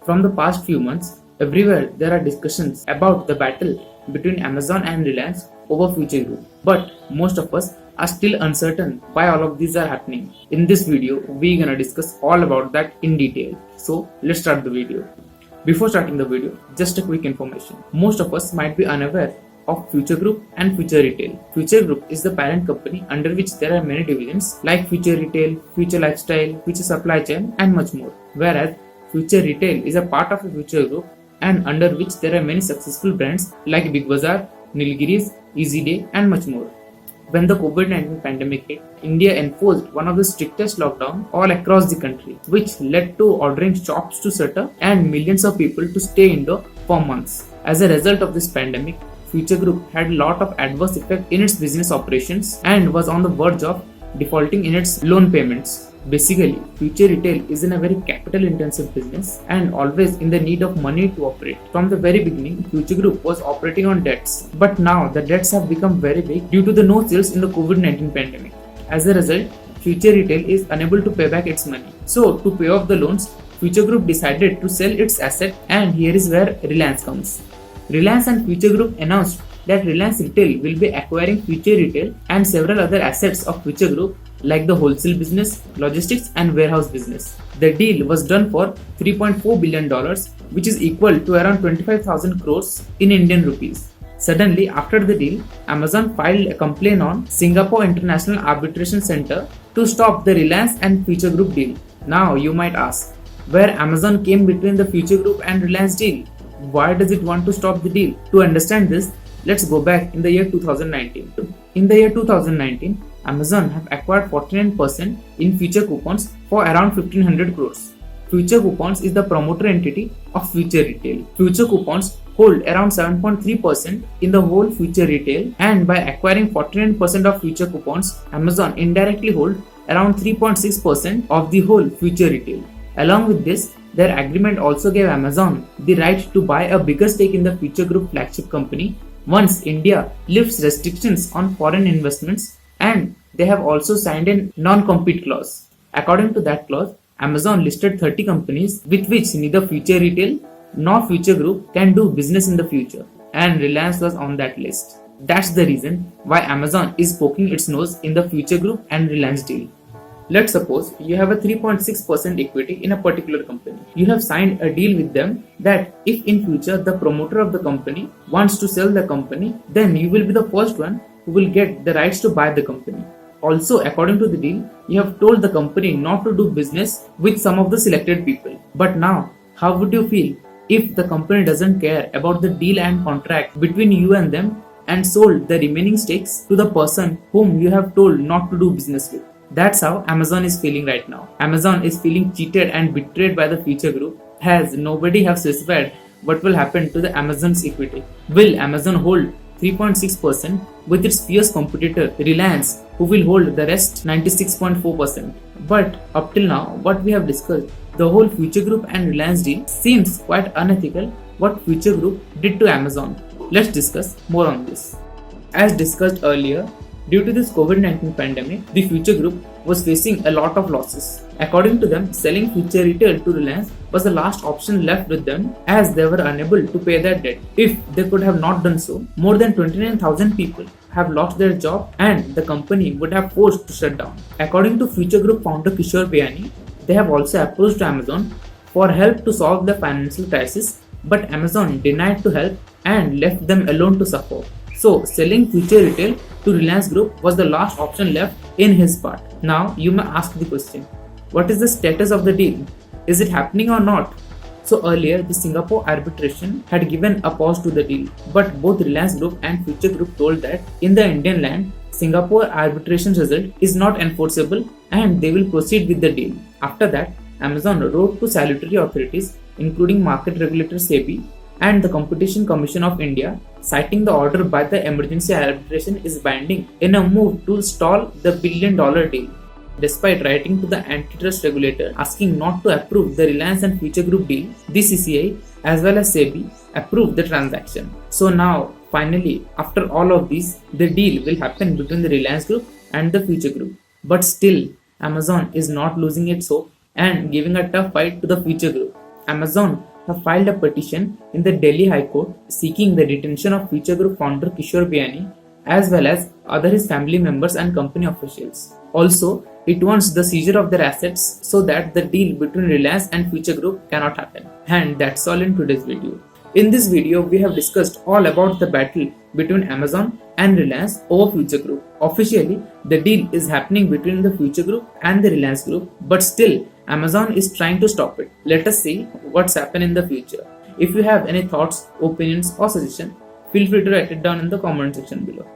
From the past few months, everywhere there are discussions about the battle between Amazon and Reliance over Future Group. But most of us are still uncertain why all of these are happening. In this video, we're gonna discuss all about that in detail. So let's start the video. Before starting the video, just a quick information. Most of us might be unaware of Future Group and Future Retail. Future Group is the parent company under which there are many divisions like Future Retail, Future Lifestyle, Future Supply Chain and much more. Whereas Future Retail is a part of a Future Group and under which there are many successful brands like Big Bazaar, Nilgiris, Easy Day and much more. When the COVID-19 pandemic hit, India enforced one of the strictest lockdowns all across the country, which led to ordering shops to shutter and millions of people to stay indoors for months. As a result of this pandemic, Future Group had a lot of adverse effect in its business operations and was on the verge of defaulting in its loan payments. Basically, Future Retail is in a very capital intensive business and always in the need of money to operate. From the very beginning, Future Group was operating on debts, but now the debts have become very big due to the no sales in the COVID-19 pandemic. As a result, Future Retail is unable to pay back its money. So, to pay off the loans, Future Group decided to sell its asset, and here is where Reliance comes. Reliance and Future Group announced that Reliance Retail will be acquiring Future Retail and several other assets of Future Group like the wholesale business, logistics and warehouse business. The deal was done for $3.4 billion, which is equal to around 25,000 crores in Indian rupees. Suddenly, after the deal, Amazon filed a complaint on Singapore International Arbitration Center to stop the Reliance and Future Group deal. Now, you might ask, where Amazon came between the Future Group and Reliance deal? Why does it want to stop the deal? To understand this, let's go back in the year 2019. In the year 2019, Amazon have acquired 49% in Future Coupons for around 1500 crores. Future Coupons is the promoter entity of Future Retail. Future Coupons hold around 7.3% in the whole Future Retail, and by acquiring 49% of Future Coupons, Amazon indirectly hold around 3.6% of the whole Future Retail. Along with this, their agreement also gave Amazon the right to buy a bigger stake in the Future Group flagship company once India lifts restrictions on foreign investments, and they have also signed a non-compete clause. According to that clause, Amazon listed 30 companies with which neither Future Retail nor Future Group can do business in the future, and Reliance was on that list. That's the reason why Amazon is poking its nose in the Future Group and Reliance deal. Let's suppose you have a 3.6% equity in a particular company. You have signed a deal with them that if in future the promoter of the company wants to sell the company, then you will be the first one who will get the rights to buy the company. Also, according to the deal, you have told the company not to do business with some of the selected people. But now, how would you feel if the company doesn't care about the deal and contract between you and them and sold the remaining stakes to the person whom you have told not to do business with? That's how Amazon is feeling right now. Amazon is feeling cheated and betrayed by the Future Group, as nobody have specified what will happen to the Amazon's equity. Will Amazon hold 3.6% with its fierce competitor Reliance, who will hold the rest 96.4%? But up till now, what we have discussed, the whole Future Group and Reliance deal seems quite unethical what Future Group did to Amazon. Let's discuss more on this. As discussed earlier, due to this COVID-19 pandemic, the Future Group was facing a lot of losses. According to them, selling Future Retail to Reliance was the last option left with them, as they were unable to pay their debt. If they could have not done so, more than 29,000 people have lost their job and the company would have forced to shut down. According to Future Group founder Kishore Biyani, they have also approached Amazon for help to solve the financial crisis, but Amazon denied to help and left them alone to suffer. So, selling Future Retail to Reliance Group was the last option left in his part. Now, you may ask the question, what is the status of the deal? Is it happening or not? So earlier, the Singapore arbitration had given a pause to the deal, but both Reliance Group and Future Group told that in the Indian land, Singapore arbitration result is not enforceable and they will proceed with the deal. After that, Amazon wrote to salutary authorities, including market regulator SEBI and the Competition Commission of India, citing the order by the emergency arbitration is binding in a move to stall the billion-dollar deal. Despite writing to the antitrust regulator asking not to approve the Reliance and Future Group deal, the CCI as well as SEBI approved the transaction. So now, finally, after all of this, the deal will happen between the Reliance Group and the Future Group. But still, Amazon is not losing its hope and giving a tough fight to the Future Group. Amazon have filed a petition in the Delhi High Court seeking the detention of Future Group founder Kishore Biyani as well as other his family members and company officials. Also, it wants the seizure of their assets so that the deal between Reliance and Future Group cannot happen. And that's all in today's video. In this video, we have discussed all about the battle between Amazon and Reliance over Future Group. Officially, the deal is happening between the Future Group and the Reliance Group, but still, Amazon is trying to stop it. Let us see what's happened in the future. If you have any thoughts, opinions, or suggestions, feel free to write it down in the comment section below.